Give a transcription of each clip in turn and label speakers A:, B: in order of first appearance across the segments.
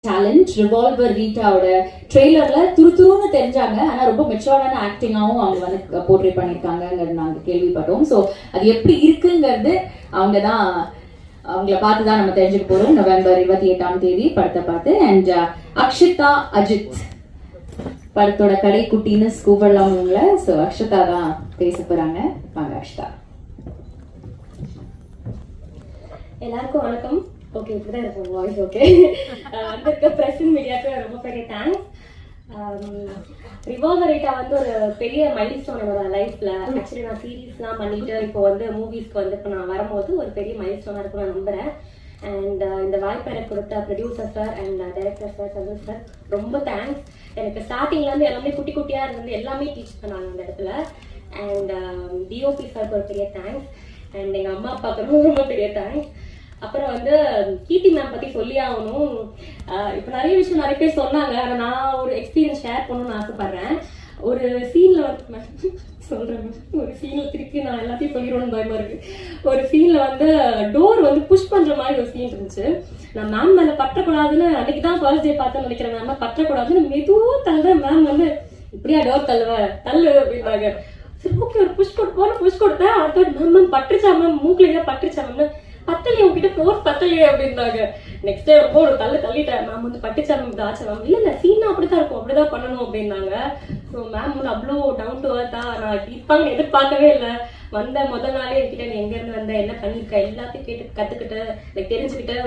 A: Talent. Revolver ரீட்டாவோட ட்ரெய்லர்ல துருத்துருன்னு தெரிஞ்சாங்க, ஆனா ரொம்ப மெச்சூர்டான ஆக்டிங்காவும் அவங்க வந்து போர்ட்ரே பண்ணியிருக்காங்கிறது நாங்க கேள்விப்பட்டோம். ஸோ அது எப்படி இருக்குங்கிறது அவங்கள பார்த்து தான் நம்ம தெரிஞ்சுக்க போறோம். நவம்பர் 28ஆம் தேதி படத்தை பார்த்து. அண்ட் அக்ஷிதா அஜித் படத்தோட கடை குட்டின்னு கூப்பிடலாம் உங்களை. ஸோ அக்ஷிதா தான் பேச போறாங்க. வாங்க அக்ஷிதா.
B: எல்லாருக்கும் வணக்கம். ஓகே, இப்படிதான் இருக்கும் வாய்ஸ். ஓகே, அங்க இருக்க பிரஸ் மீடியாவுக்கு ரொம்ப பெரிய தேங்க்ஸ். ரிவால்வர் ரீட்டா வந்து ஒரு பெரிய மைல்ஸ்டோன் என்னோட லைஃப்ல. ஆக்சுவலி நான் சீரீஸ்லாம் பண்ணிட்டு இப்போ வந்து மூவிஸ்க்கு வந்து இப்போ நான் வரும்போது ஒரு பெரிய மைல்ஸ்டோனா இருக்கும் நான் நம்புறேன். அண்ட் இந்த வாய்ப்பை எனக்கு கொடுத்த producer sir and director sir Santhosh sir ரொம்ப தேங்க்ஸ். எனக்கு ஸ்டார்டிங்ல இருந்து எல்லாமே குட்டி குட்டியா இருந்து எல்லாமே டீச் பண்ணாங்க அந்த இடத்துல. அண்ட் டிஓபி சாருக்கு ஒரு பெரிய தேங்க்ஸ். அண்ட் எங்க அம்மா அப்பாவுக்கு ரொம்ப பெரிய தேங்க்ஸ். அப்புறம் வந்து கீர்த்தி மேம் பத்தி சொல்லி ஆகணும். இப்போ நிறைய விஷயம் நிறைய பேர் சொன்னாங்க, ஆனால் நான் ஒரு எக்ஸ்பீரியன்ஸ் ஷேர் பண்ணணும்னு ஆசைப்படுறேன். ஒரு சீன்ல வந்து சொல்றேன், ஒரு சீன்ல திருப்பி நான் எல்லாத்தையும் சொல்லிடுவோம்னு பயமா இருக்கு. ஒரு சீன்ல வந்து டோர் வந்து புஷ் பண்ற மாதிரி ஒரு சீன் இருந்துச்சு. நான் மேம் மேல பற்றக்கூடாதுன்னு அன்னைக்கு தான் ஃபர்ஸ்ட் டே பார்த்தேன்னு நினைக்கிறேன். மேம் பற்றக்கூடாதுன்னு மெதுவா தள்ளுற. மேம் வந்து இப்படியா டோர் தள்ளு அப்படின்னாங்க. சரி ஓகே, ஒரு புஷ் கொடுத்தேன். அடுத்த மேம் பட்டுச்சா மேம், மூக்கிலேயே பட்டுச்சா மேம், பத்தலையே உங்ககிட்ட ஃபோர்ஸ் பத்தலையே அப்படின்னாங்க. நெக்ஸ்ட் டே ரொம்ப ஒரு தள்ளிட்டேன். மேம் வந்து பட்டுச்சா மேம் ஆச்சு மேம், இல்ல சீனா அப்படித்தான் இருக்கும், அப்படிதான் பண்ணணும் அப்படின்னாங்க. ஸோ மேம் வந்து அவ்வளோ டவுன் டு அர்த்தா நான் இருப்பாங்கன்னு எதிர்பார்க்கவே இல்லை. வந்த முதல் நாளே என்கிட்ட நீ எங்க இருந்து வந்த, என்ன பண்ணிருக்க, எல்லாத்தையும் கேட்டு கத்துக்கிட்டு எனக்கு தெரிஞ்சுக்கிட்டு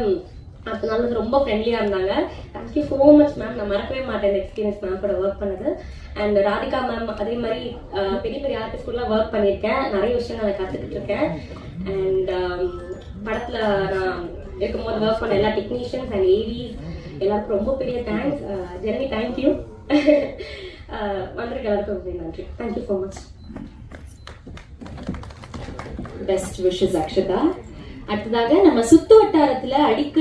B: அதனால வந்து ரொம்ப ஃப்ரெண்ட்லியா இருந்தாங்க. Thank you so much ma'am. நான் மறக்கவே மாட்டேன் இந்த எக்ஸ்பீரியன்ஸ் மேம் கூட ஒர்க் பண்ணது. அண்ட் ராதிகா மேம் அதே மாதிரி பெரிய பெரிய ஆர்டிஸ்ட் கூட ஒர்க் பண்ணியிருக்கேன். நிறைய விஷயம் நான் கத்துக்கிட்டு இருக்கேன். அண்ட் படத்துல நான் இருக்கும்போது ஒர்க் பண்ண எல்லா டெக்னீஷியன்ஸ் அண்ட் ஏவிஸ் எல்லாருக்கும் ரொம்ப பெரிய தேங்க்ஸ். Journey thank you. வந்திருக்க எல்லாருக்கும் நன்றி. Thank you so much.
A: Best wishes Akshata. அடுத்ததாக நம்ம சுத்து வட்டாரத்துல அடிக்கடி